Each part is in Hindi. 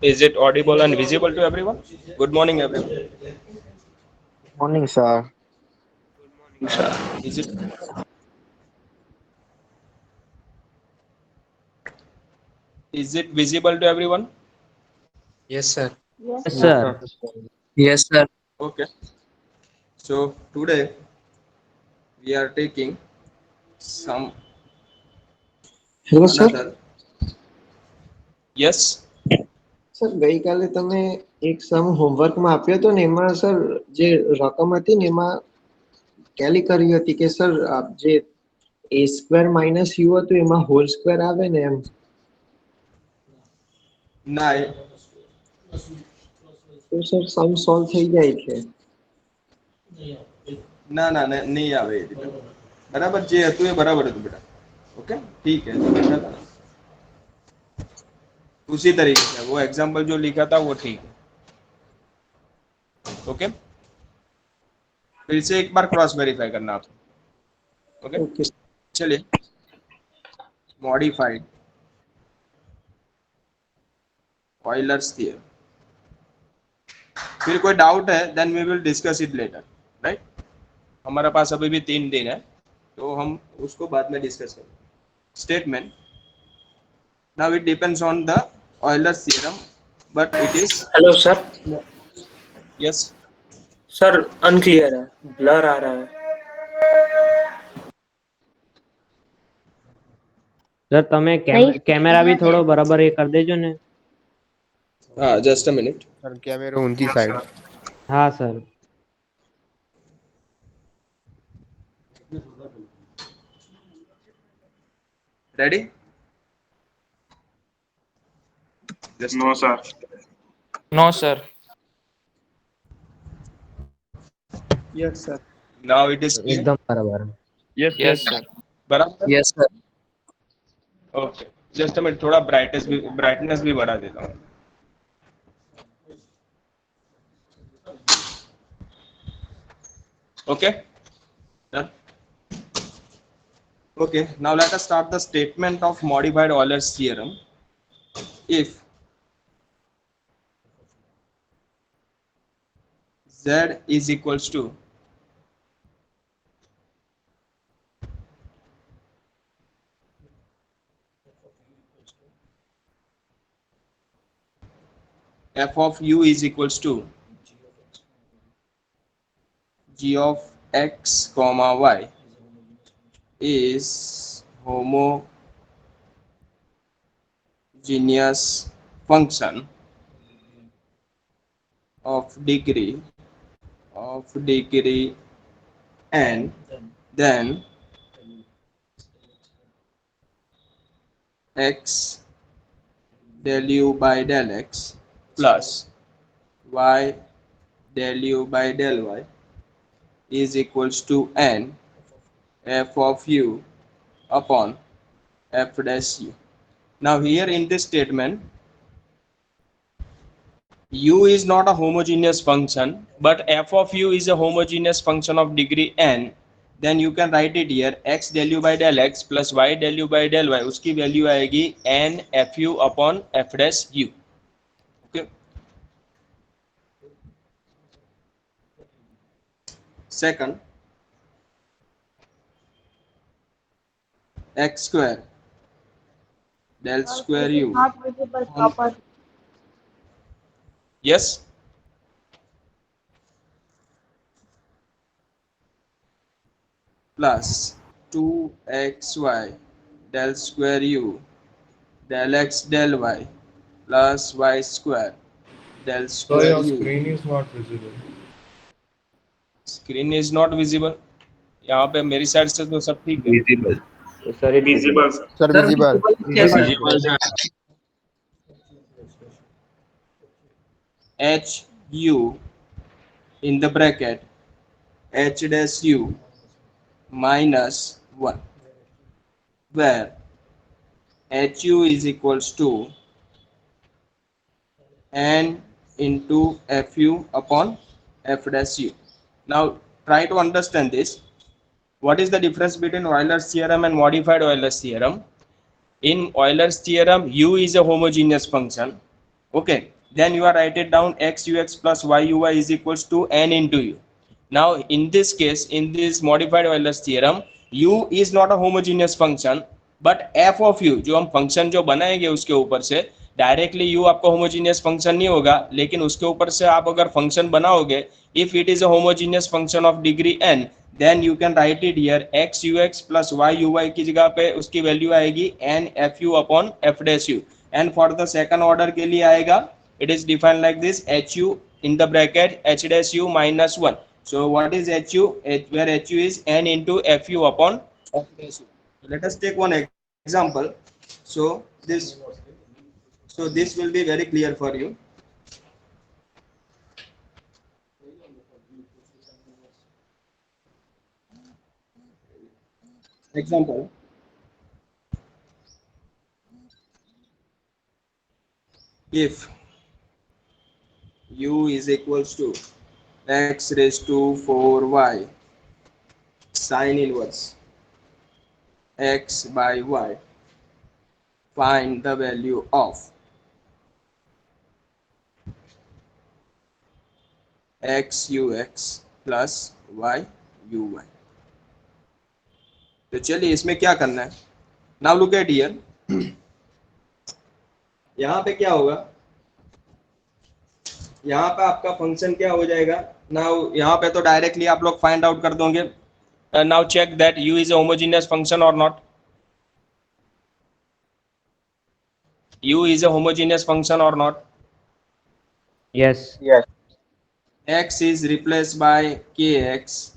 Is it audible and visible to everyone? Good morning, everyone. Morning, sir. Is it visible to everyone? Yes, sir. Yes, Yes, sir. Yes, sir. sir. Yes, sir. Okay. So today we are taking some Hello, sir. another. Yes. Sir ગઈકાલે તમે એક સમ હોમવર્કમાં આપ્યો હતો ને એમાં સર જે રકમ હતી ને એમાં કેલી કરી હતી કે સર જે a સ્ક્વેર માઇનસ u હતું એમાં હોલ સ્ક્વેર આવે ને એમ. ના તો સર સમ સોલ્વ થઈ જાય છે. ના ના ના, નહીં આવે એ રીતે. બરાબર જે હતું એ બરાબર હતું બેટા. ओके ठीक है जो लिखा था उसी तरीके से वो एग्जाम्पल जो लिखा था वो ठीक है. ओके फिर से एक बार क्रॉस वेरीफाई करना आप. ओके ઓકે चलिए मॉडिफाइड ऑयलर्स थियरम. फिर कोई डाउट है then we will discuss it later. Right हमारे पास अभी भी 3 दिन है तो हम उसको बाद में डिस्कस करेंगे. Statement now it depends on the Euler's theorem but it is hello sir. yes sir unclear है, ब्लर आ रहा है. સર તમે કેમેરા બી થોડો બરાબર એ કરી દેજો ને. just a minute. Sir camera उनकी साइड. હા sir. ready just No, sir. No sir. Yes sir. now it is clear. એકદમ બરાબર. Yes, yes sir. बराबर. Yes sir. ओके जस्ट मैं थोड़ा ब्राइटनेस भी बढ़ा देता हूँ. Okay done. Okay now let us start the statement of modified Euler's theorem. If z is equals to f of u is equals to g of x comma y is homogeneous function of degree n, then x del u by del x plus y del u by del y is equals to n f of u upon f dash u. Now here in this statement u is not a homogeneous function but f of u is a homogeneous function of degree n. Then you can write it here x del u by del x plus y del u by del y उसकी वैल्यू आएगी n f u upon f dash u. Okay. Second x square del square u. Not visible properly. Yes. Plus 2xy del square u del x del y plus y square del So square your u. screen is not visible. Screen is not visible. यहाँ पे मेरी साइड से तो सब ठीक है. Visible. Sir Visible, sir. Sir visible. Visible, sir. h u in the bracket h dash u minus 1 where hu is equals to n into fu upon f dash u. Now try to understand this. What is the difference between Euler's theorem and modified Euler's theorem? In Euler's theorem, u is a homogeneous function Okay, then you are write it down x ux plus y uy is equals to n into u. Now in this case, in this modified Euler's theorem, u is not a homogeneous function, but f of u जो हम फंक्शन जो बनाएंगे उसके ऊपर से डायरेक्टली u आपका होमोजीनियस फंक्शन नहीं होगा, लेकिन उसके ऊपर से आप अगर फंक्शन बनाओगे, if it is a homogeneous function of degree n, then you can write it here x ux plus y uy की जगह पे उसकी वैल्यू आएगी n f u upon f dash u, and for the second order के लिए आएगा, it is defined like this, hu in the bracket h dash u minus 1. So what is hu? Where hu is n into fu upon f dash u. So let us take one example. So this will be very clear for you. Example, if u is equals to x raised to 4y sine inverse x by y, find the value of x ux plus y uy. तो चलिए इसमें क्या करना है. नाउ लुक एट हियर, यहाँ पे क्या होगा, यहाँ पे आपका फंक्शन क्या हो जाएगा. नाउ यहाँ पे तो डायरेक्टली आप लोग फाइंड आउट कर दोगे. Now check that u is a homogeneous function और not. u is a homogeneous function or not? Yes. x is replaced by kx,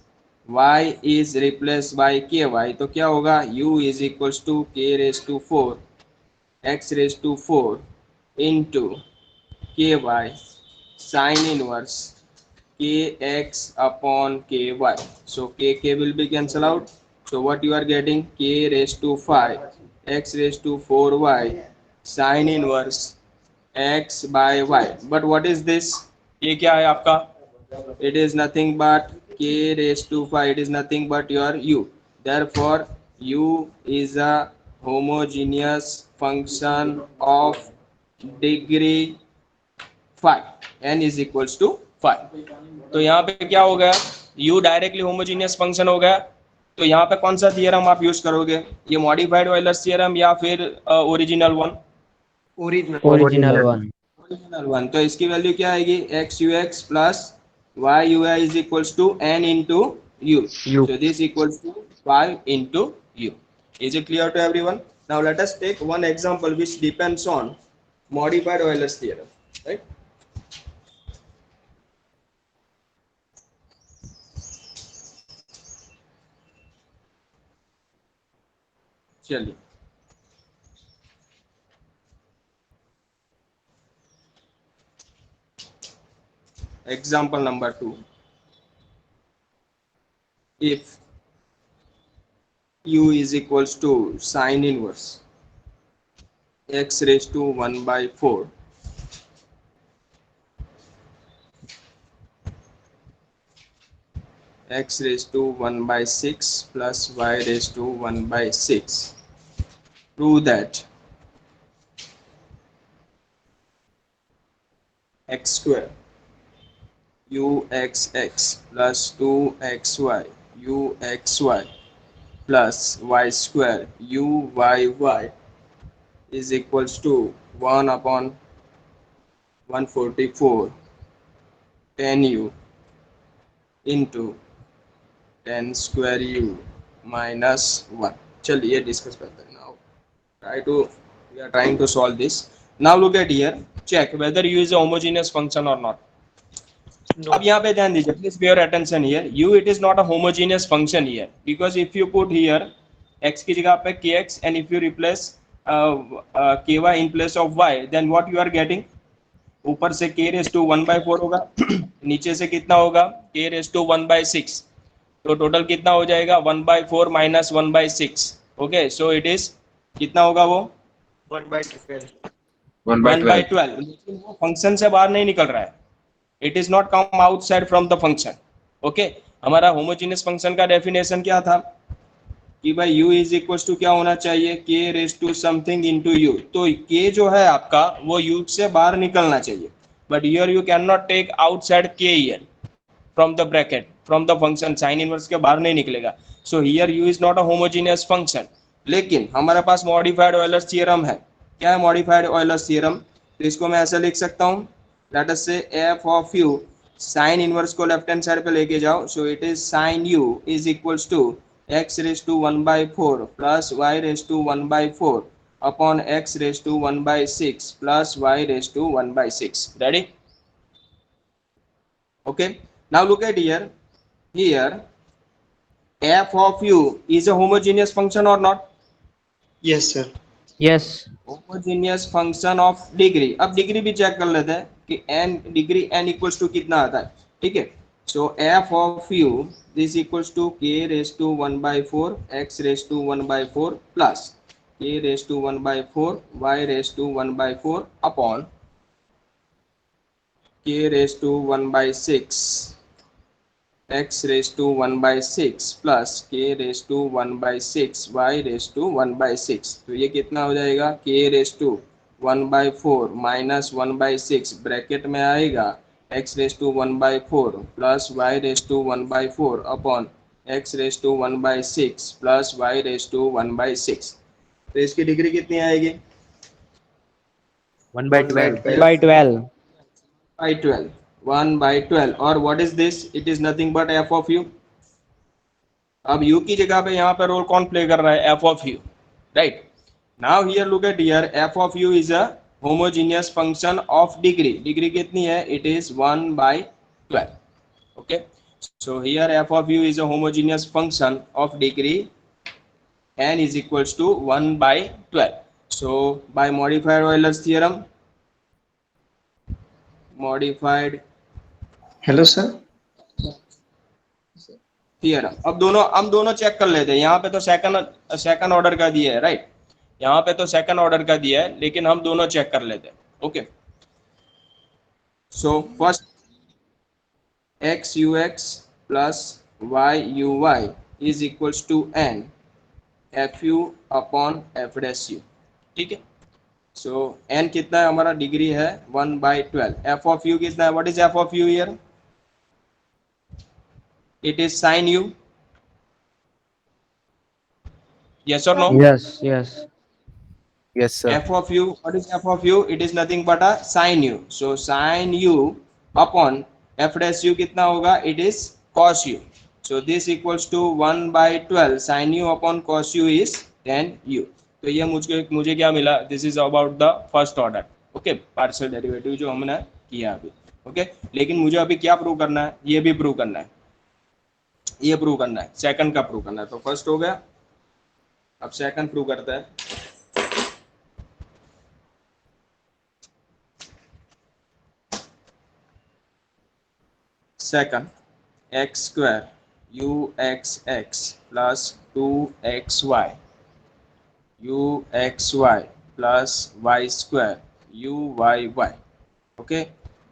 y is replaced by ky, तो क्या होगा, u is equals to k raised to 4 x raised to 4 into ky sin inverse kx upon ky. So k will be cancel out. So what you are getting, k raised to 5 x raised to 4y sin inverse x by y. But what is this? ये क्या है आपका? It is nothing but k raised to 5. It is nothing but your u. Therefore u is a homogeneous function of degree 5. n is equals to 5. तो यहाँ पे क्या हो गया, u डायरेक्टली होमोजीनियस फंक्शन हो गया. तो यहाँ पे कौन सा थियरम आप यूज करोगे, ये मॉडिफाइड ऑयलर्स थियरम या फिर original one? Original one. Original one. तो इसकी वैल्यू क्या आएगी, x you x plus Y u i is equals to n into u. So this equals to 5 into u. Is it clear to everyone? Now let us take one example which depends on modified Euler's theorem, right? चलिए, example number 2. If u is equals to sine inverse x raised to 1 by 4 x raised to 1 by 6 plus y raised to 1 by 6, prove that x square uxx plus 2xy uxy plus y square uyy is equals to 1 upon 144 10u into 10 square u minus 1. चलिए डिस्कस करते हैं. now we are trying to solve this. Now look at here, check whether u is a homogeneous function or not. अब यहाँ पे ध्यान दीजिए, please pay your attention here. u it is not a homogeneous function here because if you put here x की जगह पे kx and if you replace ky in place of y, then what you are getting, ऊपर से k raised to 1 by 4 होगा नीचे से कितना होगा, k raised to 1 by 6, तो टोटल कितना हो जाएगा 1 by 4 minus 1 by 6. Okay, so it is कितना होगा वो 1 by 12. 1 by 1 by 12. 12. लेकिन वो फंक्शन से बाहर नहीं निकल रहा है, it is not come outside from the function. Okay, हमारा होमोजेनियस फंक्शन का डेफिनेशन क्या था, कि भाई u इज इक्वल टू क्या होना चाहिए, k raise to something into u. तो k जो है आपका वो u से बाहर निकलना चाहिए, but here you can not take outside k here from the bracket, from the function, sine inverse के बाहर नहीं निकलेगा। So here u is not a homogeneous function. लेकिन हमारे पास मॉडिफाइड ऑयलर्स थ्योरम है। क्या है मॉडिफाइड ऑयलर्स थ्योरम? तो इसको मैं ऐसा लिख सकता हूँ, late us say f of u, sine inverse को लेफ्ट हैंड साइड पे लेके जाओ, so it is sine u is equals to x raise to 1/4 plus y raise to 1/4 upon x raise to 1/6 plus y raise to 1/6। Ready? Okay, now look at here f of u is a homogeneous function or not? Yes sir. Yes. Homogeneous function of degree. अब डिग्री भी चेक कर लेते हैं कि n degree n equals to कितना आता है। ठीक है, so f of u this equals to k raise to 1/4 x raise to 1/4 plus k raise to 1/4 y raise to 1/4 upon k raise to 1/6 x raise to 1/6 plus k raise to 1/6 y raise to 1/6। तो ये कितना हो जाएगा, k raise to 1/4 minus 1/6 bracket में आएगा x raise to 1/4 plus y raise to 1/4 upon x raise to 1/6 plus y raise to 1/6। तो इसकी डिग्री कितनी आएगी? 1/12। 1/12। by 12, 1/12। और what is this? It is nothing but f of u। अब u की जगह पे यहाँ पे रोल कौन प्ले कर रहा है? f of u, right? Now here look at here, f of u is a homogeneous function of degree। Degree कितनी है? It is 1/12। Okay, so here f of u is a homogeneous function of degree n is equals to 1/12। So by modified Euler's theorem, modified hello sir. Theorem. अब हम दोनों चेक कर लेते हैं। यहाँ पे तो सेकंड ऑर्डर का दिया है, राइट? यहाँ पे तो सेकंड ऑर्डर का दिया है, लेकिन हम दोनों चेक कर लेते हैं। Okay, so first x you x plus why you y is equals to n f u upon f dash u. ठीक है, सो एन कितना है हमारा? डिग्री है 1/12। एफ ऑफ यू कितना है? What is F of you here? It is sin u, yes or no? Yes yes. Yes, sir. F of u, what is f of u? It is nothing but a sin u, so sin u upon f dash u कितना होगा? It is cos u, so this equals to 1/12 sin u upon cos u is tan u। तो ये मुझे क्या मिला? This is about the first order, okay, partial derivative जो हमने किया अभी। ओके, लेकिन मुझे अभी क्या प्रूव करना है? ये भी प्रूव करना है, ये प्रूव करना है, सेकंड का प्रूव करना है। तो फर्स्ट हो गया, अब सेकंड प्रूव करता है। Second x square u x x plus 2xy u x y plus y square u y y. Okay,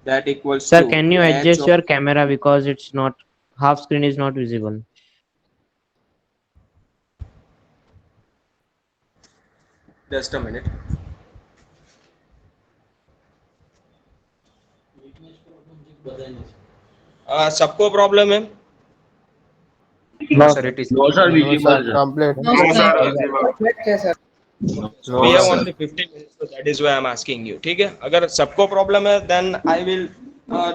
that equals Sir, to can you adjust your camera because it's not, half screen is not visible. Just a minute. सबको प्रॉब्लम है? No, sir, it is. No, sir, No, visible, sir, sir. complete. No, sir. No, We have sir. only 50 minutes, so that is why I'm asking you। ठीक है, अगर सबको प्रॉब्लम है then I will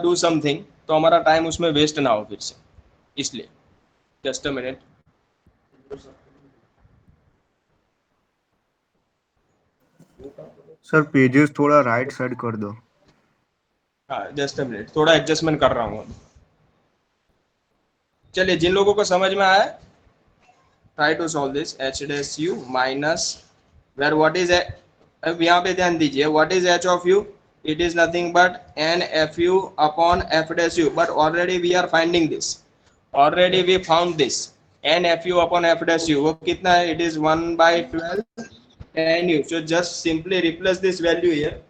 do something, तो हमारा टाइम उसमें वेस्ट ना हो फिर से, इसलिए just a minute. Sir pages थोड़ा राइट साइड कर दो। हाँ, जस्ट अ मिनट, थोड़ा एडजस्टमेंट कर रहा हूँ। चलिए, जिन लोगों को समझ में आया, try to solve this. H dash u minus where what is, अब यहाँ पे ध्यान दीजिए, what is h of u? It is nothing but n f u upon f dash u, but already we are finding this, already we found this n f u upon f dash u. वो कितना है? It is 1/12 n u. So just simply replace this value here.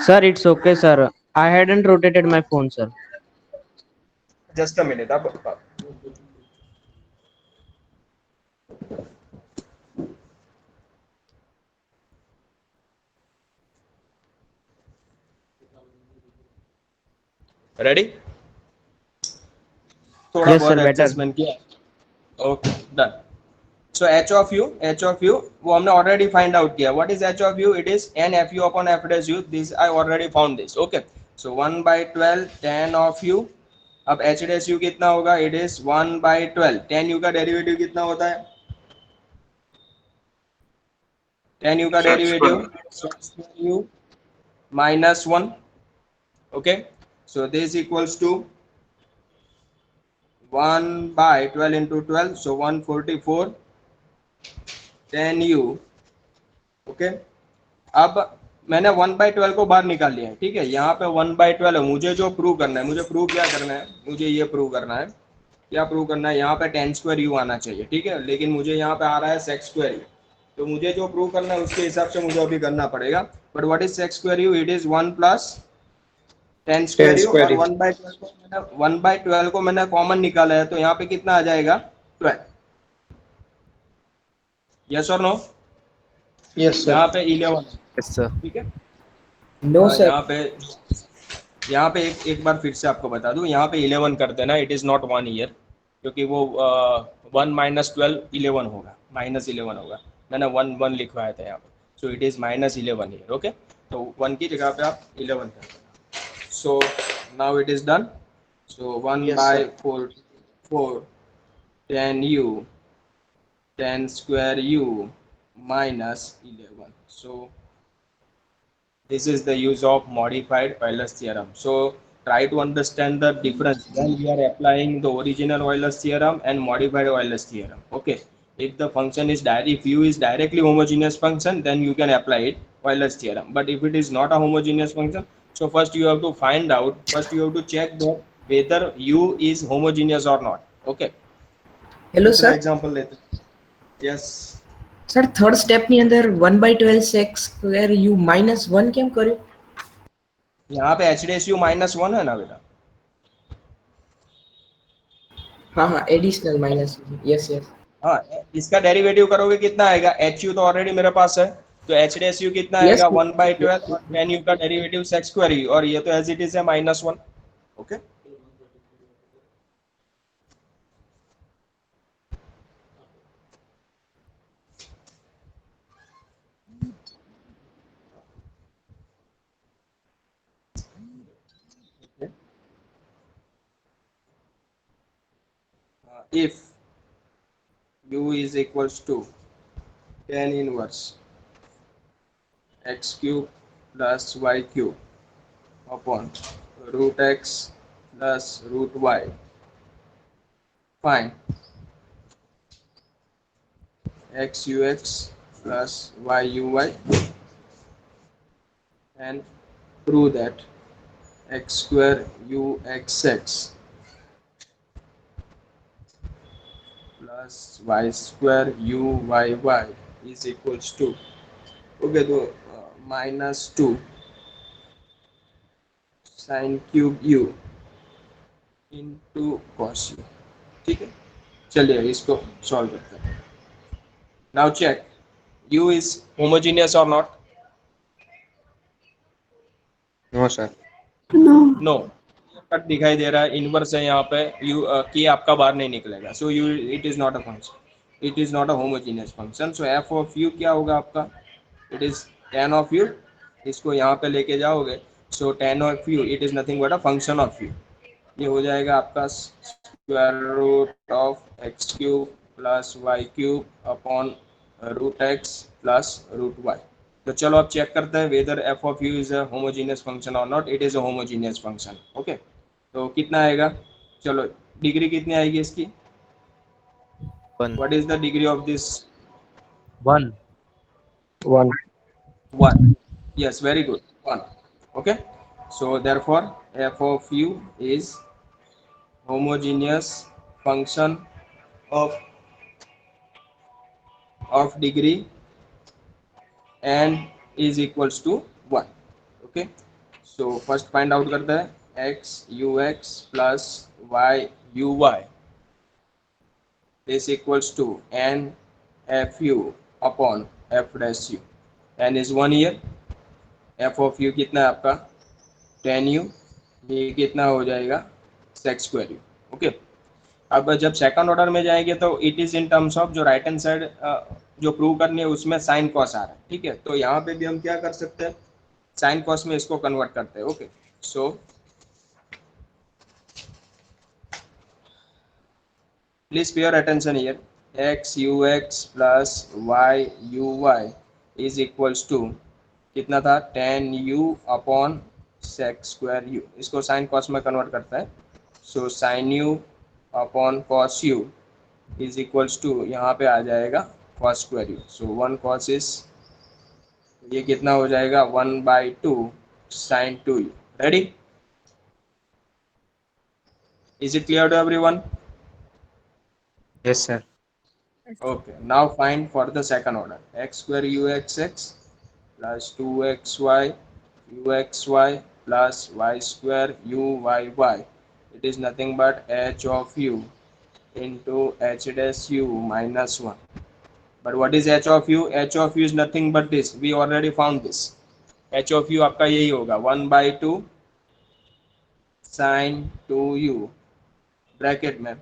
Sir, it's okay, sir. I hadn't rotated my phone, sir. Just a minute. अब रेडी? थोड़ा Yes, बहुत sir, better. एडजस्टमेंट किया. Okay, done. So h of u वो हमने already find out किया. What is h of u? It is n f u upon f dash u. This I already found this. Okay. So 1 by 12 tan of u. अब h dash u कितना होगा? It is 1 by 12. tan u का डेरिवेटिव कितना होता है? tan u का derivative sec square u minus 1. Okay. So this equals to 1 by 12 into 12. So 144 tan u. Okay. अब मैंने 1/12 को बाहर निकाल लिया है. ठीक है, यहाँ पे 1/12 है. मुझे जो प्रूव करना है, मुझे प्रूव क्या करना है, मुझे ये प्रूव करना है. क्या प्रूव करना है? यहाँ पे tan स्क्वायर यू आना चाहिए. ठीक है, लेकिन मुझे यहाँ पे आ रहा है sec स्क्वायर यू. तो मुझे जो प्रूव करना है उसके हिसाब से मुझे अभी करना पड़ेगा. But what is sec square you? It is 1 plus tan square you. और 1/12 को मैंने कॉमन निकाला है, तो यहाँ पे कितना आ जाएगा? 12. यस और नो? यस यहाँ सर. पे 11. Yes, sir. ठीक है. No sir. यहाँ पे एक बार फिर से आपको बता दूं, यहाँ पे 11 कर देना. इट इज़ नॉट 1 ईयर, क्योंकि वो 1 माइनस 12 11 होगा, -11 होगा. मैंने 1 लिखवाया था यहाँ पे. So it is -11 year. Okay, तो 1 की जगह पे आप 11 कर देना. So now it is done. So 1 Yes, by sir. 4 tan u tan square u minus 11. So this is the use of modified Euler's theorem. So try to understand the difference when we are applying the original Euler's theorem and modified Euler's theorem. Okay, if the function is if u is directly homogeneous function, then you can apply it Euler's theorem. But if it is not a homogeneous function, so first you have to find out, first you have to check that whether u is homogeneous or not. Okay. Hello दूसरा સર. example लेते हैं. Yes. સર થર્ડ સ્ટેપ ની અંદર 1/12 sec square u -1 કેમ કર્યું? यहाँ पे h dash u -1 है ना बेटा? हाँ हाँ, एडिशनल माइनस. Yes yes. हाँ, इसका डेरिवेटिव करोगे कितना आएगा? एच यू तो ऑलरेडी मेरे पास है, तो एच डैश यू कितना Yes, आएगा? sir. 1/12 और tan यू का डेरिवेटिव sec स्क्वायर यू, और ये तो एज इट इज है -1. Okay. If u is equals to tan inverse x cube plus y cube upon root x plus root y, find x ux plus y uy and prove that x square uxx plus y square uyy is equals to, okay, तो -2 sin cube u into cos u. ठीक है, चलिए इसको सॉल्व करते हैं. Now check u is homogeneous or not? No, sir. No. Cut दिखाई दे रहा है, इनवर्स है यहाँ पे. यू की आपका बाहर नहीं निकलेगा. So u it is not a function, it is not a homogeneous function. So f of u क्या होगा आपका? It is tan of u. इसको यहाँ पे लेके जाओगे, so tan of u it is nothing but a function of u. ये हो जाएगा आपका square root of x cube plus y cube upon root x plus root y. तो चलो अब चेक करते हैं weather F of U is a homogeneous function और not. It is a homogeneous function. Okay, तो कितना आएगा? चलो डिग्री कितनी आएगी इसकी? 1. What is the degree of this? 1. 1. Yes, very good. 1. Okay, so therefore f of u is homogeneous function of degree and is equals to 1. Okay, so first find out करते हैं x ux plus y uy is equals to n f u upon f dash u. n is 1 here. f of u कितना है आपका? tan u. ये कितना हो जाएगा सेक स्क्वायर यू। ओके, अब जब सेकंड ऑर्डर में जाएंगे तो it is in terms of जो राइट हैंड साइड जो प्रूव करनी है उसमें साइन कॉस आ रहा है, ठीक है। तो यहाँ पे भी हम क्या कर सकते हैं, साइन कॉस में इसको कन्वर्ट करते हैं। Okay, so please pay your attention here, x you x plus why you y is equals to कितना था, tan u upon sec square u. इसको साइन कॉस में कन्वर्ट करता है, so sine u upon cos u is equals to यहाँ पे आ जाएगा cos square u. So one cos is, ये कितना हो जाएगा 1/2 sine 2u। Ready, is it clear to everyone? Yes, sir. Okay, now find for the second order, x square uxx plus 2xy uxy plus y square uyy. It is nothing but h of u into h dash u minus 1. But what is h of u? H of u is nothing but this. We already found this. h of u आपका यही होगा 1/2 sin 2u ब्रैकेट में,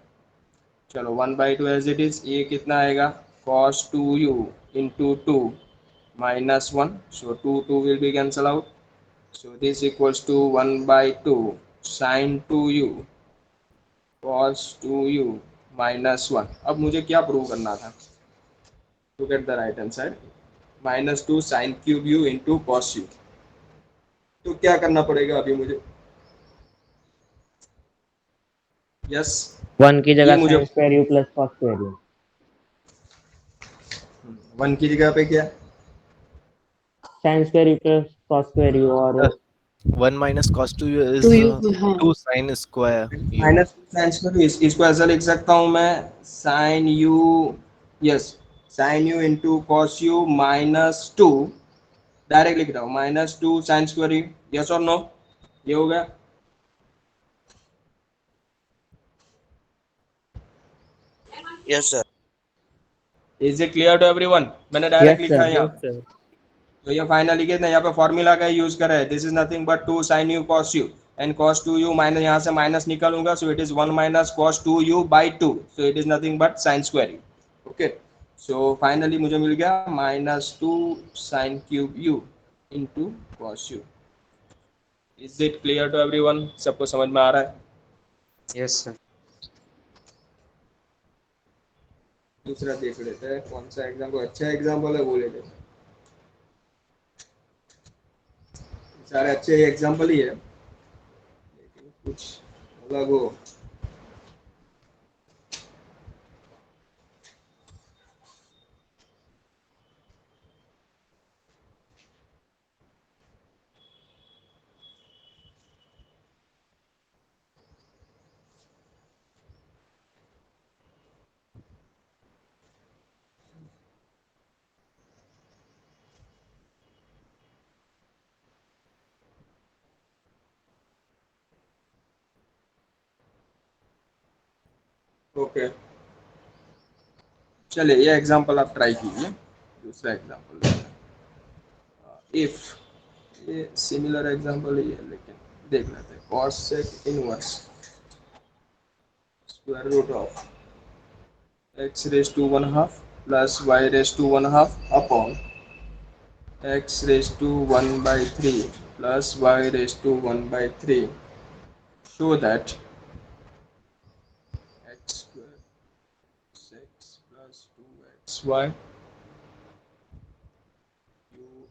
चलो 1/2 एज इट इज, ये कितना आएगा cos 2u into 2 minus 1. So 2 will be cancel out. So this equals to 1/2 sin 2u cos 2u minus 1. अब मुझे क्या प्रूव करना था, to get the right hand side, -2 sin cube u into cos u. तो क्या करना पड़ेगा अभी मुझे, यस 1 की ये जगह मुझे sign square you plus cos square you, 1 की जगह पे क्या, sign square you plus cos square you और 1 minus cos 2u is 2u, हाँ 2 sin square u. Minus sine square, इसको ऐसा लिख सकता हूँ मैं sine u, yes sine u into cos u -2, direct लिख रहा हूँ -2 साइन स्क्वायर यू। यस और नो, ये हो गया। Yes, sir. Is it clear to everyone? मैंने डायरेक्ट यस लिखा सर, है यहाँ, तो ये फाइनली कितना, यहाँ पे फॉर्मूला का यूज करा है, this is nothing but 2 sine u cos u and cos 2u minus, यहाँ से माइनस निकालूंगा, so it is 1 minus cos 2u by 2, so it is nothing but sine square u. Okay, so finally मुझे मिल गया -2 sine cube u into cos u. Is it clear to everyone? सबको समझ में आ रहा है? Yes, sir. दूसरा देख लेते हैं, कौन सा एग्जाम्पल अच्छा एग्जाम्पल है वो ले लेते हैं। सारे अच्छे एग्जाम्पल ही है, लेकिन कुछ अलग हो। ओके, चलिए ये एग्जांपल आप ट्राई कीजिए। दूसरा एग्जांपल, इफ ये सिमिलर एग्जांपल ही है लेकिन देख लेते हैं, cos sec inverse square root of x raise to 1/2 plus y raise to 1/2 upon x raise to 1/3 plus y raise to 1/3, show that x square 6 plus 2xy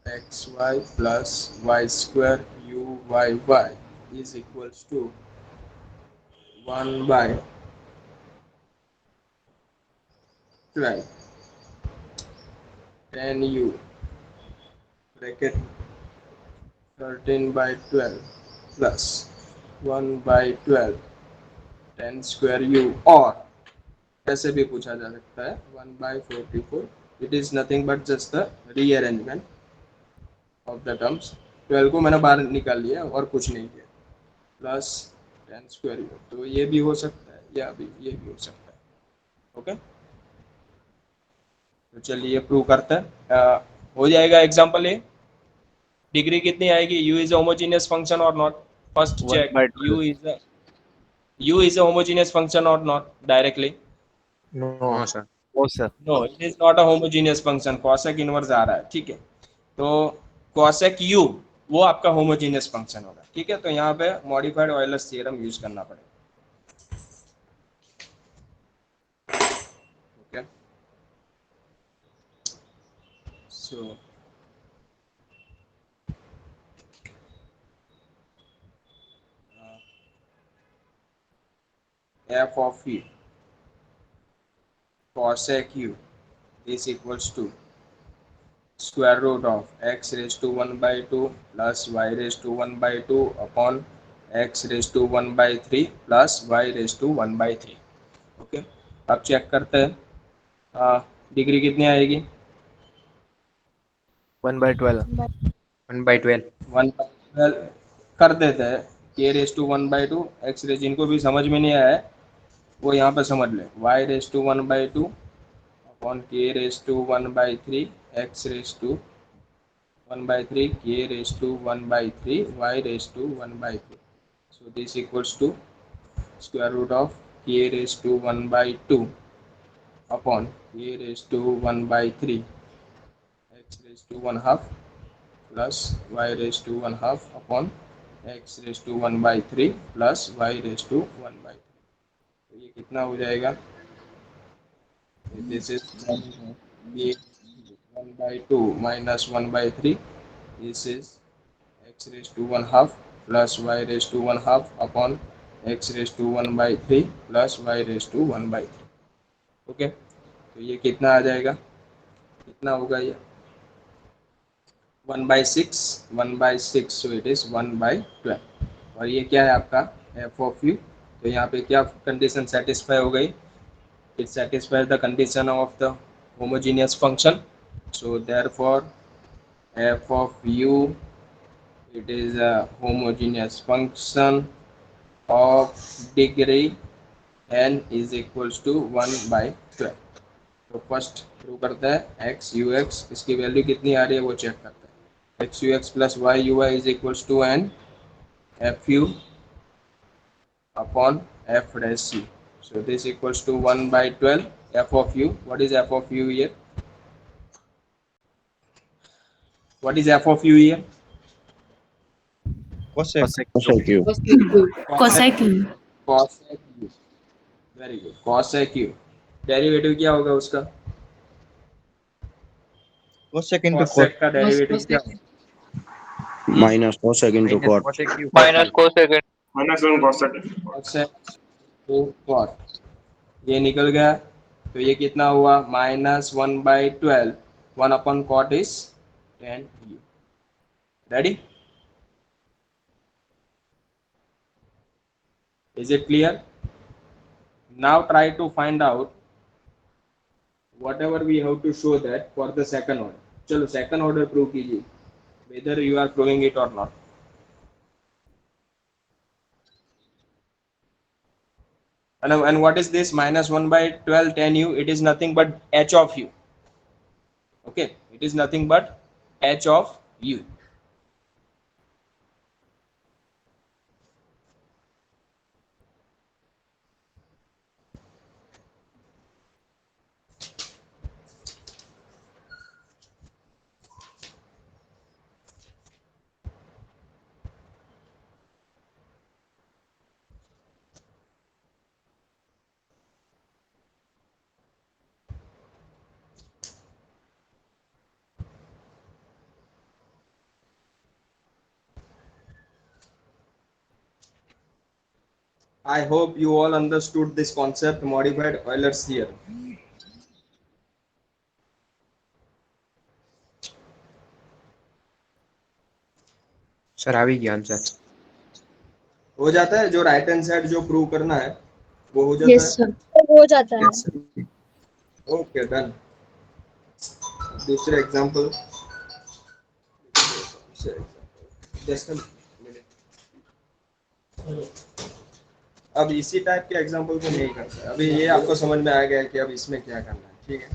uxy plus y square uyy is equals to 1/12 10u bracket 13/12 plus 1/12 10 square u, और ऐसे भी पूछा जा सकता है 1/44। It is nothing but just the rearrangement of the terms. 12 को मैंने बाहर निकाल लिया और कुछ नहीं किया, प्लस 10 स्क्वायर यू, तो ये भी हो सकता है या भी ये भी हो सकता है। ओके, तो चलिए प्रूव करते हैं। हो जाएगा एग्जांपल ए, डिग्री कितनी आएगी, u इज होमोजेनियस फंक्शन और not, First 1 check by u 12. is a homogeneous function or not directly. No, sir. No, sir. No, it is not a homogeneous function. cosec inverse आ रहा है, ठीक है. तो cosec u वो आपका homogeneous function होगा, ठीक है. तो यहाँ पे modified Euler's theorem यूज करना पड़ेगा. Okay. So f of u cosec u is equals to square root of x raised to 1 by 2 plus y raised to 1 by 2 upon x raised to 1 by 3 plus y raised to 1 by 3. Okay. अब चेक करते हैं डिग्री कितनी आएगी. 1 by 12. 1 by 12. 1 by 12 कर देते हैं. k raise to 1 by 2 x raise जिनको भी समझ में नहीं आया है वो यहाँ पे समझ ले. y raise to 1 by 2 upon k raise to 1 by 3 x raise to 1 by 3 k raised to 1 by 3 y raised to 1 by 3. So this equals to square root of k raised to 1 by 2 upon k raised to 1 by 3 x raised to 1 half plus y raised to 1 half upon x raised to 1 by 3 plus y raised to 1 by 3. तो ये कितना हो जाएगा. This is 1 by 2 minus 1 by 3. This is x raised to 1 half plus y raised to 1 half upon x raised to 1 by 3 plus y raised to 1 by 3. Okay. तो ये कितना आ जाएगा, कितना होगा ये 1 by 6 1 by 6. So it is 1 by 12. और ये क्या है आपका f of u. तो यहाँ पे क्या कंडीशन सेटिस्फाई हो गई. It satisfies the condition of the homogeneous function. So therefore f of u, it is a homogeneous function of degree n is equals to 1 by 12. तो फर्स्ट प्रूव करता है x u x इसकी वैल्यू कितनी आ रही है वो चेक करता है. x u x plus y u y is equals to n f u upon f dash u. So this equals to 1 by 12 f of u. What is f of u here? What is f of u here? Cosec. cosec u. Cosec u. Very good. Cosec u. Derivative क्या होगा उसका? cosec into Cosec का डेरिवेटिव क्या होगा? minus cosec into cot. minus cosec minus 1 cosec. Cosec to cot. ये निकल गया. तो ये कितना हुआ minus 1 by 12. 1 upon cot is 10 u. Ready. Is it clear? Now try to find out whatever we have to show that for the second order. चलो second order prove कीजिए, whether you are proving it or not. And what is this minus 1 by 12 10 u? It is nothing but h of u. Okay, it is nothing but h of u. I hope you all understood this concept, modified Euler's theorem. Sir આવી ગયો आंसर. हो जाता है जो राइट हैंड साइड जो प्रूव करना है वो हो जाता Yes है. sir. हो जाता है. Yes, sir. Okay done. दूसरे एग्जांपल. जस्ट अब इसी टाइप के एग्जांपल को नहीं करते. अभी ये आपको समझ में आ गया कि अब इसमें क्या करना है. ठीक है.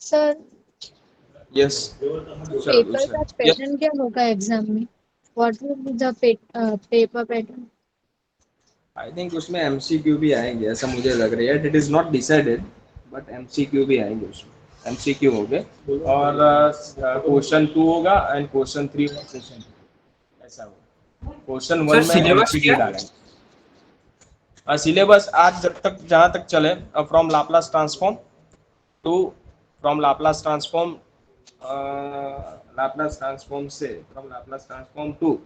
सर यस पेपर का पैटर्न क्या होगा एग्जाम में? What will be the paper pattern? I think उसमें एमसीक्यू भी आएंगे, ऐसा मुझे लग रहा है। It is not decided, but MCQ भी आएंगे उसमें। एमसीक्यू होंगे और क्वेश्चन 2 होगा एंड क्वेश्चन 3 और क्वेश्चन 2, ऐसा होगा। क्वेश्चन सर 1 में सिलेबस एमसीक्यू क्या? डालेंगे। सिलेबस आज जब तक जहाँ तक चले, from Laplace transform to from Laplace transform from Laplace transform to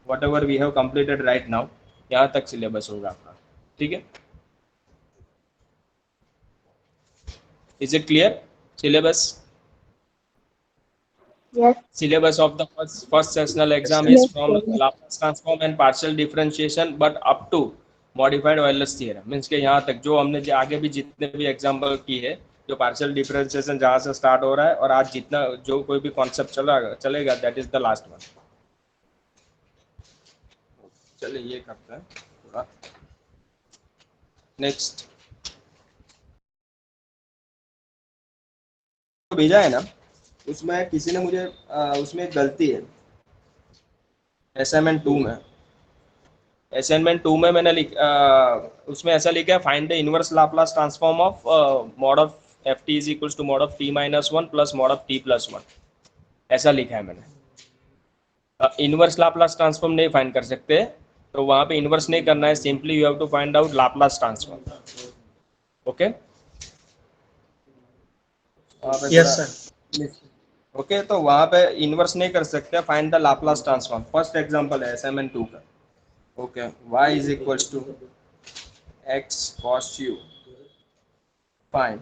whatever we have completed right now, यहाँ तक सिलेबस होगा आपका। ठीक है, is it clear? Syllabus Yes. syllabus of the first sessional exam sir. is Yes, from sir. Laplace transform and partial differentiation but up to modified Euler's theorem। Means के यहाँ तक जो हमने आगे भी जितने भी एग्जाम्पल की है, जो पार्शियल डिफरेंशिएशन जहाँ से स्टार्ट हो रहा है और आज जितना जो कोई भी कॉन्सेप्ट चलेगा that is the last one. चलिए ये करते हैं थोड़ा नेक्स्ट। भेजा है ना, उसमें किसी ने मुझे उसमें एक गलती है असाइनमेंट 2 में। असाइनमेंट 2 में मैंने उसमें ऐसा लिखा है, find the inverse Laplace transform of mod of f t is equals to mod of t minus 1 plus mod of t plus 1, ऐसा लिखा है मैंने। इनवर्स लाप्लास ट्रांसफॉर्म नहीं फाइंड कर सकते, तो वहां पे इनवर्स नहीं करना है, simply you have to find out Laplace transform. Okay yes sir. Okay, तो वहां पे इनवर्स नहीं कर सकते, find the Laplace transform. First example है असाइनमेंट 2 का। Okay, y is equals to x cos u, find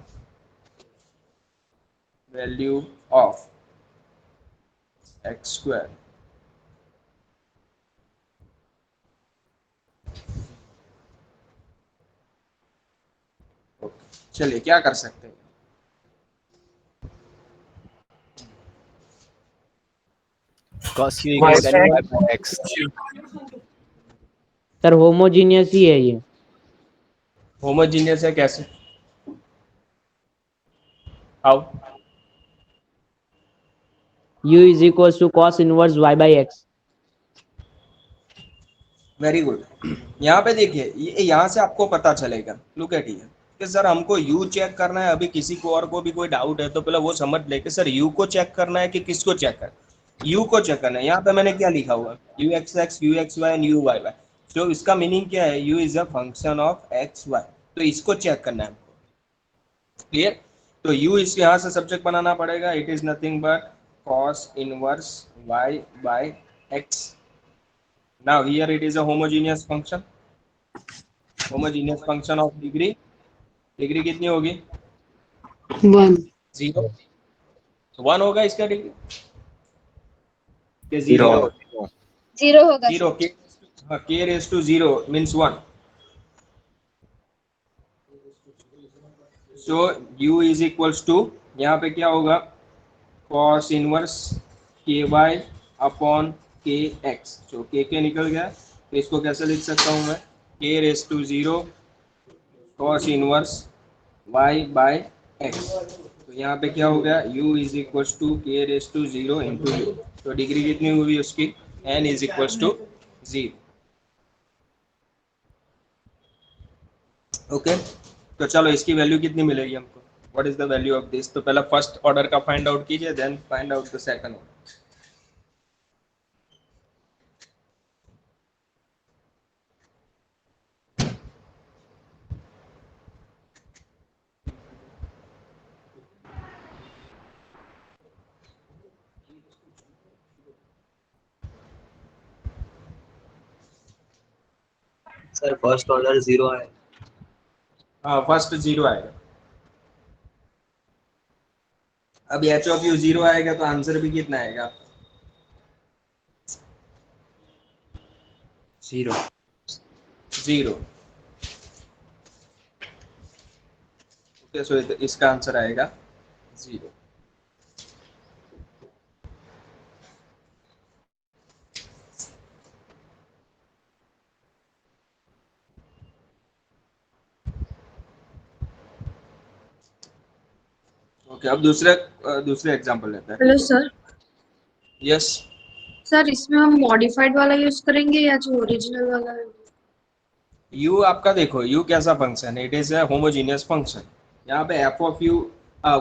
value of x square. चलिए क्या कर सकते हैं, Cos u equals to y by x. Sir homogeneous ही है ये। होमोजीनियस है कैसे? How? u is equals to cos inverse y by x। Very good. यहाँ पे देखिए, ये यहाँ से आपको पता चलेगा, लुक एट हियर, कि सर हमको u चेक करना है। अभी किसी को और को भी कोई डाउट है तो पहले वो समझ ले कि सर u को चेक करना है कि किसको चेक करना है। u को चेक करना है। यहाँ पे मैंने क्या लिखा हुआ, u x x, u x y and u y y. तो इसका मीनिंग क्या है, u is a function of x y, तो इसको चेक करना है हमको। क्लियर? तो u इस यहाँ से सब्जेक्ट बनाना पड़ेगा, it is nothing but cos inverse y by x। Now here it is a homogeneous function, homogeneous function of degree। Degree कितनी होगी? 1. 0, 1 होगा इसका डिग्री के 0 Zero. होगा? 0 होगा 0 sir. k raised to 0 means 1। So u is equals to, यहाँ पे क्या होगा, cos inverse ky upon kx। जो k निकल गया, तो इसको कैसे लिख सकता हूँ मैं, k raised to 0 cos inverse y by x। तो यहाँ पे क्या हो गया, u is equals to k raise to 0 into u। तो डिग्री कितनी हुई उसकी, n is equals to 0। Okay, तो चलो इसकी वैल्यू कितनी मिलेगी हमको, what is the value of this. तो पहले फर्स्ट ऑर्डर का फाइंड आउट कीजिए, then find out the second order. Sir first order 0 है। हाँ, फर्स्ट 0 आएगा। अब एच ऑफ यू 0 आएगा तो आंसर भी कितना आएगा, 0 0। ओके, सो इसका आंसर आएगा 0। ओके, अब दूसरे एग्जांपल लेते हैं। Hello sir. यस, सर इसमें हम मॉडिफाइड वाला यूज करेंगे या जो ओरिजिनल वाला है? यू आपका देखो, यू कैसा फंक्शन है, it is a homogeneous function. यहाँ पे एफ ऑफ यू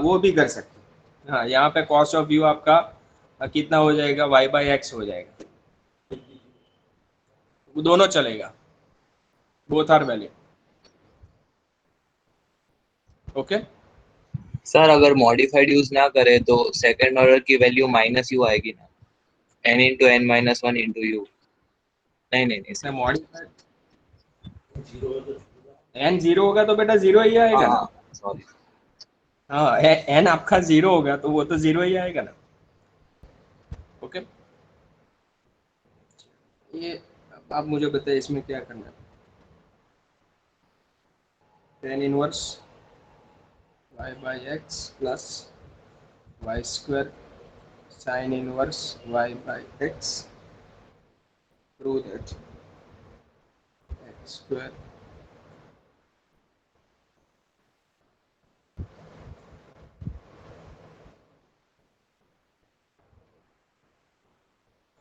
वो भी कर सकते हैं। हाँ, यहाँ पे कॉस ऑफ यू आपका कितना हो जाएगा, वाई बाई एक्स हो जाएगा। वो दोनों चलेगा, both are valid. Okay, sir अगर मॉडिफाइड यूज ना करे तो सेकंड ऑर्डर की वैल्यू माइनस यू आएगी ना, n into n minus one into u. नहीं नहीं नहीं सर। मॉडिफाइड एन जीरो होगा तो बेटा जीरो ही आएगा ना। हाँ सॉरी। हाँ, एन आपका जीरो होगा तो वो तो जीरो ही आएगा ना। ओके, ये अब आप मुझे बताइए इसमें क्या करना है। Tan inverse y by x plus y square sine inverse y by x, prove that x square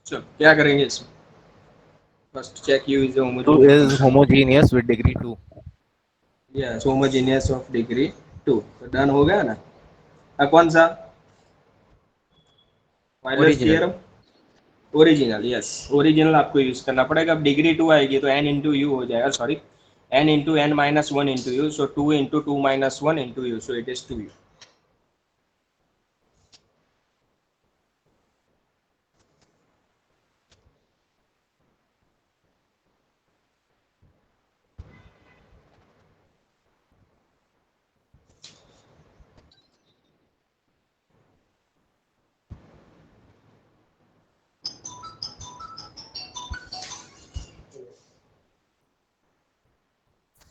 चलो क्या करेंगे इसमें। First check u is Two is homogeneous with degree 2. Yes, homogeneous of degree 2। तो डन हो गया ना। अब कौन सा, Euler's theorem, original. Yes, original आपको यूज करना पड़ेगा। अब डिग्री 2 आएगी तो एन इंटू यू हो जाएगा, sorry n into n minus one into u, so 2 into 2 minus one into u, so it is 2 u.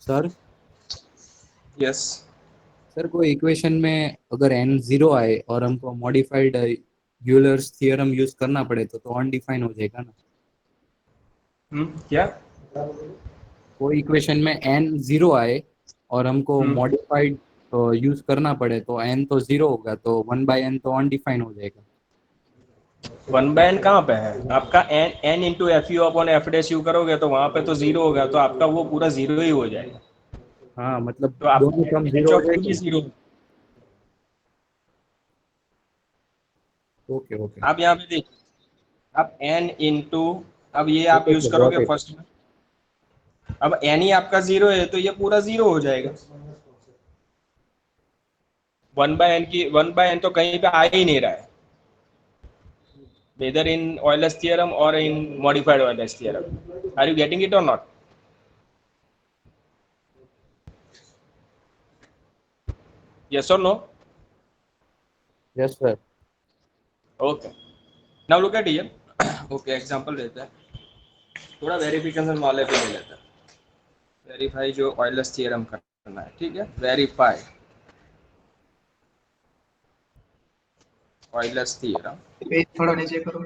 Sir yes, sir कोई इक्वेशन में अगर n जीरो आए और हमको मॉडिफाइड यूलर्स थ्योरम यूज करना पड़े तो अनडिफाइन हो जाएगा ना। क्या, कोई इक्वेशन में n जीरो आए और हमको हम्म, मॉडिफाइड यूज करना पड़े तो n तो जीरो होगा, तो 1/n तो अनडिफाइन हो जाएगा। वन बाय एन कहाँ पे है आपका, n n into f u upon f dash u करोगे तो वहां पे तो जीरो होगा, तो आपका वो पूरा जीरो ही हो जाएगा। हाँ मतलब तो आप दोनों टर्म एच जीरो हो ऑफ यू भी जाएगी। जीरो। Okay okay. आप यहाँ पे देखिए, आप एन इंटू, अब ये आप ओके यूज सर, करोगे गॉट इट। फर्स्ट में, अब एन ही आपका जीरो है तो ये पूरा जीरो हो जाएगा। वन बाय एन तो कहीं पे आ ही नहीं रहा है, whether in Euler's theorem or in modified Euler's theorem. Are you getting it or not? Yes or no? Yes sir. Okay. Now look at here. Okay, example लेते हैं, थोड़ा वेरिफिकेशन वाले पे ले लेते हैं। वेरीफाई जो Euler's theorem करना है, ठीक है। Verify Euler's theorem। पेज थोड़ा नीचे करो।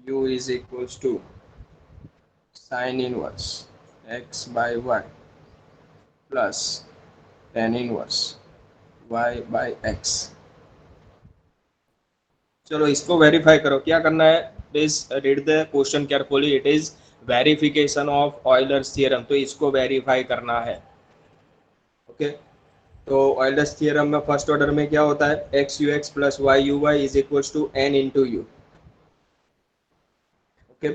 U is equals to sin inverse x by y plus tan inverse y by x। चलो इसको वेरीफाई करो, क्या करना है, please read the question carefully. It is verification of Euler's theorem, तो इसको वेरीफाई करना है। ओके, तो ऑयलर्स थ्योरम में फर्स्ट ऑर्डर में क्या होता है, x you x plus why you y is equal to n into u. Okay,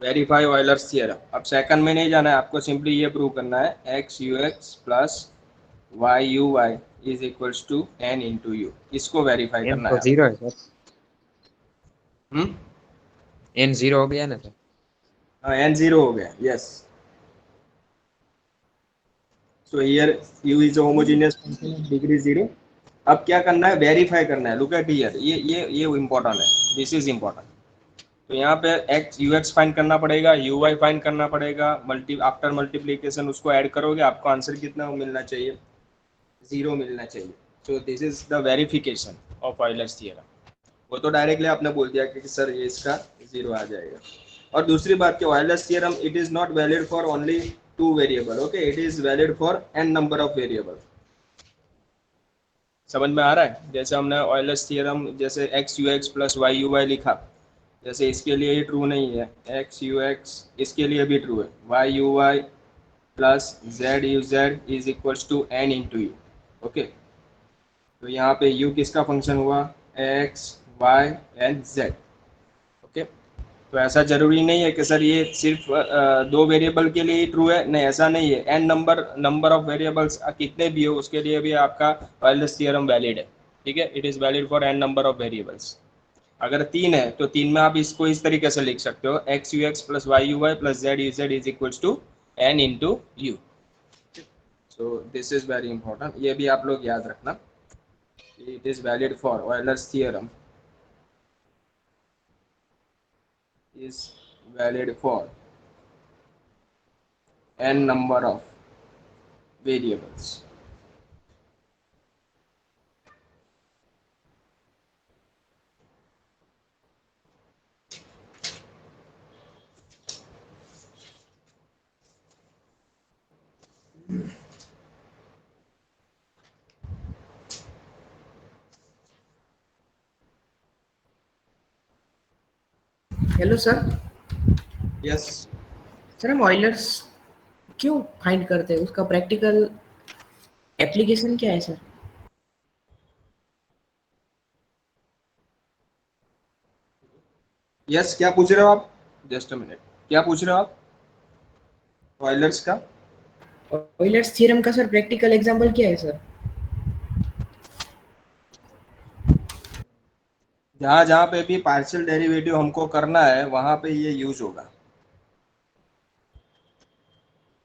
verify Euler's theorem. अब सेकंड में नहीं जाना है आपको, सिंपली ये प्रूव करना है, x you x plus why you y is equals to n into u. इसको वेरीफाई एन करना तो है। जीरो है सर, हम्म, एन जीरो हो गया ना सर। हाँ, एन जीरो हो गया। Yes, so here you is homogeneous function degree zero. अब क्या करना है, वेरीफाई करना है। लुक एट हियर, ये इम्पोर्टेंट है, दिस इज इम्पोर्टेंट। तो यहाँ पे एक्स यू एक्स फाइंड करना पड़ेगा, यू वाई फाइंड करना पड़ेगा, आफ्टर मल्टीप्लीकेशन उसको ऐड करोगे, आपको आंसर कितना मिलना चाहिए, जीरो मिलना चाहिए। So this is the verification of Euler's theorem. वो तो डायरेक्टली आपने बोल दिया कि सर ये इसका जीरो आ जाएगा। और दूसरी बात कि Euler's theorem it is not valid for only two variable, okay, it is valid for n number of variable. समझ में आ रहा है? जैसे हमने ऑयलर्स थ्योरम जैसे x you x plus why you y लिखा, जैसे इसके लिए ये ट्रू नहीं है, एक्स यू एक्स इसके लिए भी ट्रू है, y you y plus z u z is equals to n into u, okay. तो यहाँ पे u किसका फंक्शन हुआ? x y and z, okay. तो ऐसा जरूरी नहीं है कि सर ये सिर्फ दो वेरिएबल के लिए ही ट्रू है, नहीं ऐसा नहीं है, n नंबर ऑफ वेरिएबल्स कितने भी हो उसके लिए भी आपका ऑयलर्स थ्योरम वैलिड है, ठीक है। It is valid for n number of variables. अगर 3 है तो 3 में आप इसको इस तरीके से लिख सकते हो, x you x plus why you y plus z u z is equals to n into u. So this is very important, ये भी आप लोग याद रखना। It is valid for Euler's theorem is valid for n number of variables. Hello sir. Yes. Sir हम ऑयलर्स क्यों फाइंड करते हैं, उसका प्रैक्टिकल एप्लीकेशन क्या है सर? Yes, क्या पूछ रहे हो आप? Just a minute. क्या पूछ रहे हो आप? ऑयलर्स का? ऑयलर्स थ्योरम का सर प्रैक्टिकल एग्जांपल क्या है सर? जहाँ जहाँ पे भी पार्शियल डेरिवेटिव हमको करना है वहाँ पे ये यूज होगा,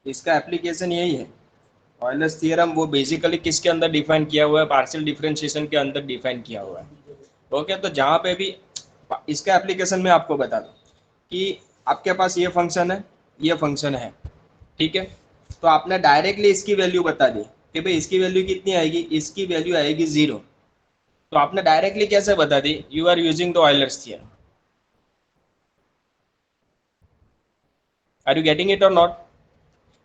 इसका एप्लीकेशन यही है। ऑयलर्स थ्योरम वो बेसिकली किसके अंदर डिफाइन किया हुआ है? पार्शियल डिफरेंशिएशन के अंदर डिफाइन किया हुआ है, ओके। तो जहाँ पे भी इसका एप्लीकेशन मैं आपको बता दूँ कि आपके पास ये फंक्शन है, ये फंक्शन है, ठीक है। तो आपने डायरेक्टली इसकी वैल्यू बता दी कि भाई इसकी वैल्यू कितनी आएगी, इसकी वैल्यू आएगी 0। तो आपने डायरेक्टली कैसे बता दी? You are using the Euler's theorem. Are you getting it और नॉट?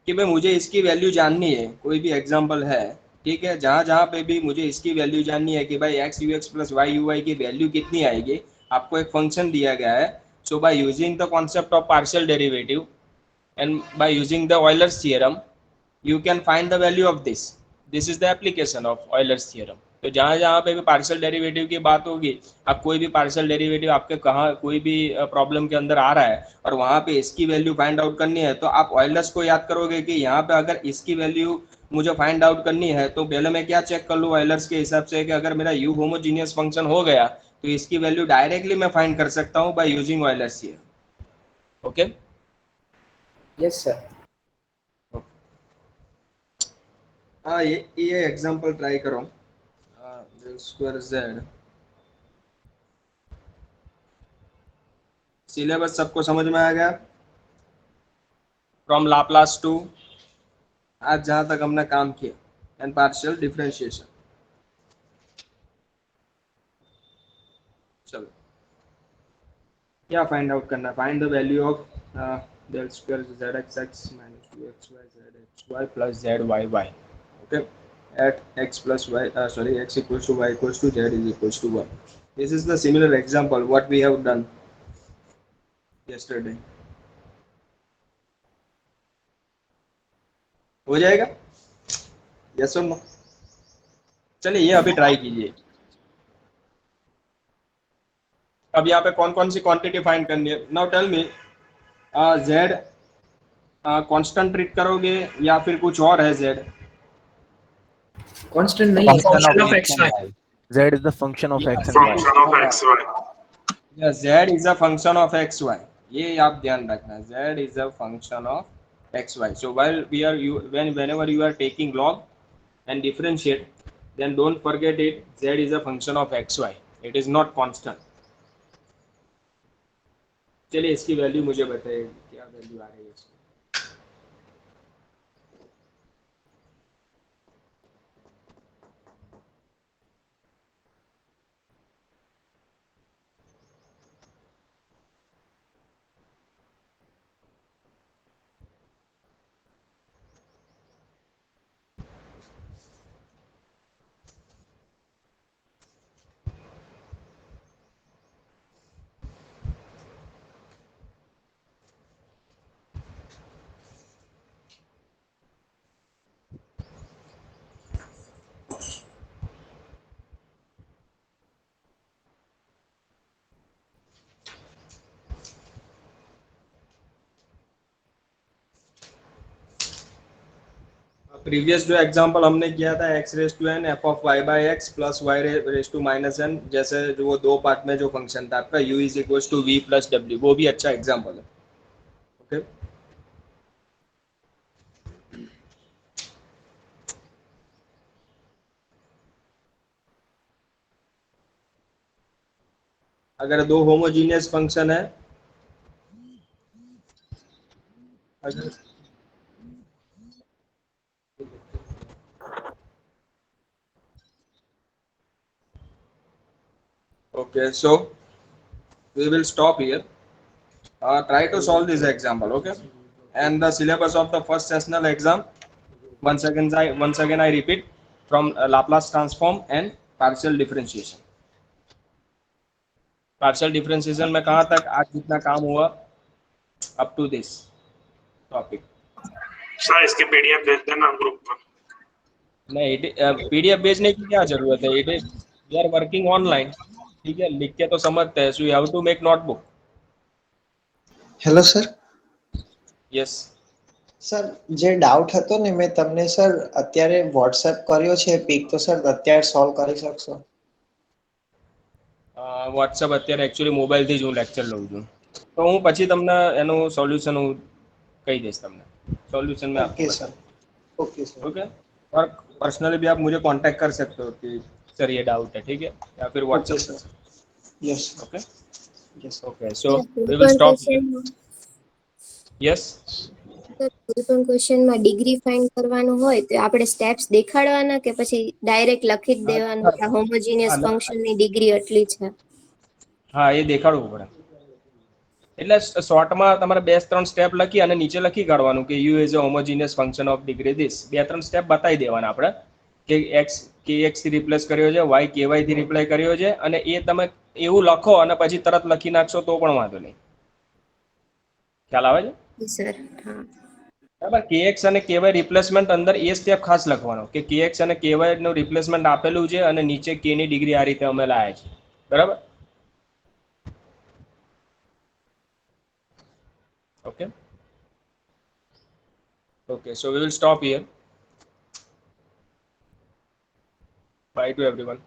कि भाई मुझे इसकी वैल्यू जाननी है, कोई भी एग्जांपल है, ठीक है, जहां जहां पे भी मुझे इसकी वैल्यू जाननी है कि भाई X you x plus why you Y की वैल्यू कितनी आएगी, आपको एक फंक्शन दिया गया है। So by using the concept of partial derivative and by using the Euler's theorem you can find the value of this. This is the application of Euler's theorem. तो जहाँ जहाँ पे भी पार्शियल डेरिवेटिव की बात होगी, अब कोई भी पार्शियल डेरिवेटिव आपके कहाँ कोई भी प्रॉब्लम के अंदर आ रहा है और वहाँ पे इसकी वैल्यू फाइंड आउट करनी है, तो आप ऑयलर्स को याद करोगे कि यहाँ पे अगर इसकी वैल्यू मुझे फाइंड आउट करनी है तो पहले मैं क्या चेक कर लूँ ऑयलर्स के हिसाब से कि अगर मेरा यू होमोजीनियस फंक्शन हो गया तो इसकी वैल्यू डायरेक्टली मैं फाइंड कर सकता हूँ by using Euler's theorem, okay. Yes sir. हाँ, ये एग्जांपल ट्राई करो। स्क्वायर जेड, सिलेबस सबको समझ में आ गया? फ्रॉम लाप्लास टू आज जहां तक हमने काम किया एंड पार्शियल डिफरेंशिएशन। चलो क्या फाइंड आउट करना है? Find the value of del square z x x minus 2 x y z x y plus z y y, okay, at x plus y sorry x equals to y equals to z is equals to 1. This is the similar example what we have done yesterday. हो जाएगा? यस और नो? चलिए ये अभी ट्राई कीजिए। अब यहाँ पे कौन कौन सी क्वांटिटी फाइंड करनी है? Now tell me, z constant treat करोगे या फिर कुछ और है? जेड कांस्टेंट नहीं है, Function of function of x x and y. y. Z is the function of x and y. Function of x, y. Z is a function of x y, ये आप ध्यान रखना, z is a function of x y. So while we are you whenever you are taking log and differentiate, then don't forget it, z is a function of xy, it is not constant. चलिए इसकी वैल्यू मुझे बताइए क्या वैल्यू आ रही है इसकी। प्रीवियस जो एग्जांपल हमने किया था x raise to n f of y by x plus y raise to minus n, जैसे जो वो दो पार्ट में जो फंक्शन था आपका u is equal to v plus डब्ल्यू, वो भी अच्छा एग्जांपल है। ओके अगर दो होमोजीनियस फंक्शन है, अगर okay, so we will stop here. Try to solve this example, okay? And the syllabus of the first sessional exam, once again I repeat, from Laplace transform and partial differentiation. Partial differentiation में कहाँ तक आज जितना काम हुआ up to this topic? Sir इसके पीडीएफ भेज देना ग्रुप पर। नहीं, पीडीएफ भेजने की क्या जरूरत है? It is we are working online, ठीक है, लिख के तो समझते हैं, so you have to make notebook. Hello sir, yes sir જે ડાઉટ હતો ને મેં તમને સર અત્યારે વોટ્સએપ કર્યો છે પિક, તો સર અત્યારે સોલ્વ કરી શકશો? વોટ્સઅપ અત્યારે એકચ્યુઅલી મોબાઈલથી જ હું લેક્ચર લઉં છું, તો હું પછી તમને એનું સોલ્યુશન હું કહી દઈશ તમને, सॉल्यूशन में आपको ओके बता सर, ओके सर, ओके। और पर्सनली भी आप मुझे कांटेक्ट कर सकते हो कि सर ये डाउट है, ठीक है, या फिर ओके व्हाट्सएप सर, कर yes okay yes okay. So we will stop. Yes કોઈ પણ ક્વેશ્ચનમાં ડિગ્રી ફાઇન્ડ કરવાનું હોય તો આપણે સ્ટેપ્સ દેખાડવાના કે પછી ડાયરેક્ટ લખી જ દેવાનું કે હોમોજીનિયસ ફંક્શનની ડિગ્રી આટલી છે? હા, એ દેખાડવું પડે, એટલે શોર્ટમાં તમારે બે ત્રણ સ્ટેપ લખી અને નીચે લખી કાઢવાનું કે u is a homogeneous function of degree this, બે ત્રણ સ્ટેપ બતાવી દેવાના આપણે કે x kx થી રિપ્લેસ કર્યો છે, y ky થી રિપ્લાય કર્યો છે, અને એ તમે એવું લખો અને પછી તરત લખી નાખશો તો પણ વાંધો નહીં। ખ્યાલ આવે છે? સર હા, બરાબર। kx અને ky રિપ્લેસમેન્ટ અંદર એ સ્ટેપ ખાસ લખવાનો કે kx અને ky નું રિપ્લેસમેન્ટ આપેલું છે અને નીચે k ની ડિગ્રી આ રીતે અમે લાયા છે, બરાબર? Okay, okay, so we will stop here. Bye to everyone.